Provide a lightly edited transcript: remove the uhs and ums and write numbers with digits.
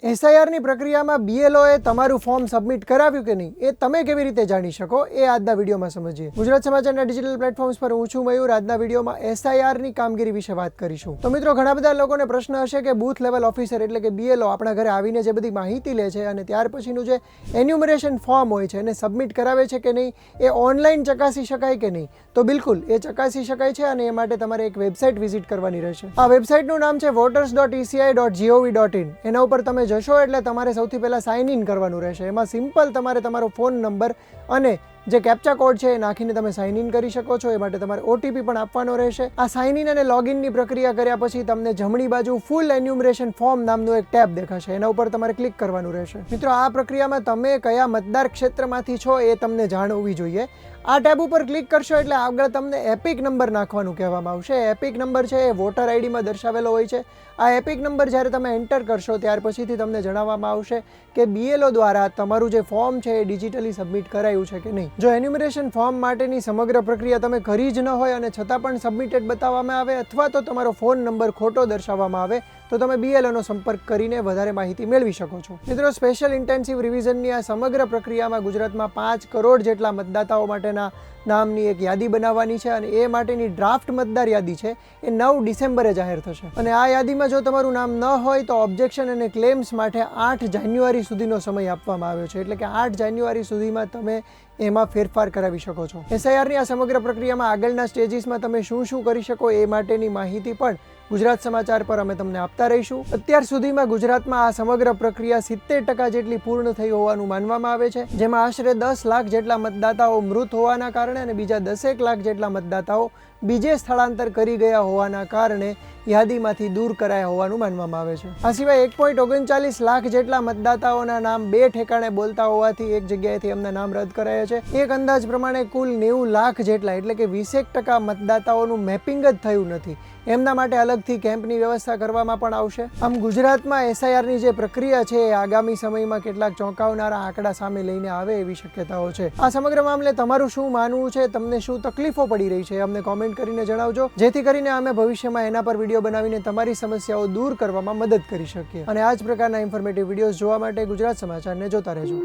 SIR ની પ્રક્રિયામાં BLO એ તમારું ફોર્મ સબમિટ કરાવ્યું કે નહીં એ તમે કેવી રીતે જાણી શકો એ આજના વિડીયોમાં સમજીએ। ગુજરાત સમાચારના ડિજિટલ પ્લેટફોર્મ્સ પર હું છું મયુર। આજના વિડીયોમાં SIR ની કામગીરી વિશે વાત કરીશું। તો મિત્રો, ઘણા બધા લોકોને પ્રશ્ન હશે કે બૂથ લેવલ ઓફિસર એટલે કે BLO આપણા ઘરે આવીને જે બધી માહિતી લે છે અને ત્યાર પછીનું જે એન્યુમરેશન ફોર્મ હોય છે એને સબમિટ કરાવે છે કે નહીં, એ ઓનલાઈન ચકાસી શકાય કે નહીં? તો બિલકુલ એ ચકાસી શકાય છે અને એ માટે તમારે એક વેબસાઇટ વિઝિટ કરવાની રહેશે। આ વેબસાઇટનું નામ છે voters.eci.gov.in। એના ઉપર તમે જશો એટલે તમારે સૌથી પહેલા સાઇન ઇન કરવાનું રહેશે। એમાં સિમ્પલ તમારે તમારો ફોન નંબર અને જે કેપ્ચા કોડ છે એ નાખીને તમે સાઇન ઇન કરી શકો છો। એ માટે તમારે OTP પણ આપવાનો રહેશે। આ સાઇન ઇન અને લોગિનની પ્રક્રિયા કર્યા પછી તમને જમણી બાજુ ફૂલ એન્યુમરેશન ફોર્મ નામનું એક ટેબ દેખાશે, એના ઉપર તમારે ક્લિક કરવાનું રહેશે। મિત્રો, આ પ્રક્રિયામાં તમે કયા મતદાર ક્ષેત્રમાંથી છો એ તમને જાણ હોવી જોઈએ। આ ટેબ ઉપર ક્લિક કરશો એટલે આગળ તમને એપિક નંબર નાખવાનું કહેવામાં આવશે। એપિક નંબર છે એ વોટર આઈડીમાં દર્શાવેલો હોય છે। આ એપિક નંબર જ્યારે તમે એન્ટર કરશો ત્યાર પછીથી તમને જણાવવામાં આવશે કે BLO દ્વારા તમારું જે ફોર્મ છે એ ડિજિટલી સબમિટ કરાયું છે કે નહીં। જો એન્યુમરેશન ફોર્મ માટેની સમગ્ર પ્રક્રિયા તમે કરી જ ન હોય અને છતાં પણ સબમિટેડ બતાવવામાં આવે અથવા તો તમારો ફોન નંબર ખોટો દર્શાવવામાં આવે તો તમે BLO નો સંપર્ક કરીને વધારે માહિતી મેળવી શકો છો। મિત્રો, સ્પેશિયલ ઇન્ટેન્સિવ રિવિઝનની આ સમગ્ર પ્રક્રિયામાં ગુજરાતમાં 5 કરોડ જેટલા મતદાતાઓ માટેના નામની એક યાદી બનાવવાની છે અને એ માટેની ડ્રાફ્ટ મતદાર યાદી છે એ 9 ડિસેમ્બરે જાહેર થશે। અને આ યાદીમાં જો તમારું નામ ન હોય તો ઓબ્જેક્શન અને ક્લેમ્સ માટે 8 જાન્યુઆરી સુધીનો સમય આપવામાં આવ્યો છે, એટલે કે 8 જાન્યુઆરી સુધીમાં તમે એમાં ફેરફાર કરાવી શકો છો। SIR ની આ સમગ્ર પ્રક્રિયામાં આગળના સ્ટેજીસમાં તમે શું શું કરી શકો એ માટેની માહિતી પણ ગુજરાત સમાચાર પર અમે તમને આપતા રહીશું। અત્યાર સુધીમાં ગુજરાતમાં આ સમગ્ર પ્રક્રિયા 70% જેટલી પૂર્ણ થઈ હોવાનું માનવામાં આવે છે, જેમાં આશરે 10 લાખ જેટલા મતદાતાઓ મૃત હોવાના કારણે અને બીજા 10 લાખ જેટલા મતદાતાઓ બીજે સ્થળાંતર કરી ગયા હોવાના કારણે યાદીમાંથી દૂર કરાયા હોવાનું માનવામાં આવે છે। આ સિવાય 1.39 લાખ જેટલા મતદાતાઓના નામ 2 ઠેકાણે બોલતા હોવાથી એક જગ્યાએથી એમના નામ રદ કરાયા છે। એક અંદાજ પ્રમાણે કુલ 90 લાખ જેટલા એટલે કે 20% મતદાતાઓનું મેપિંગ જ થયું નથી, એમના માટે અલગથી કેમ્પની વ્યવસ્થા કરવામાં પણ આવશે। આમ ગુજરાતમાં SIR ની જે પ્રક્રિયા છે એ આગામી સમયમાં કેટલાક ચોંકાવનારા આંકડા સામે લઈને આવે એવી શક્યતાઓ છે। આ સમગ્ર મામલે તમારું શું માનવું છે, તમને શું તકલીફો પડી રહી છે, અમને કોમેન્ટ કરીને જણાવજો, જેથી કરીને અમે ભવિષ્યમાં એના પર વિડીયો બનાવીને તમારી સમસ્યાઓ દૂર કરવામાં મદદ કરી શકીએ। અને આ જ પ્રકારના ઇન્ફોર્મેટિવ વિડીયોઝ જોવા માટે ગુજરાત સમાચારને જોતા રહેજો।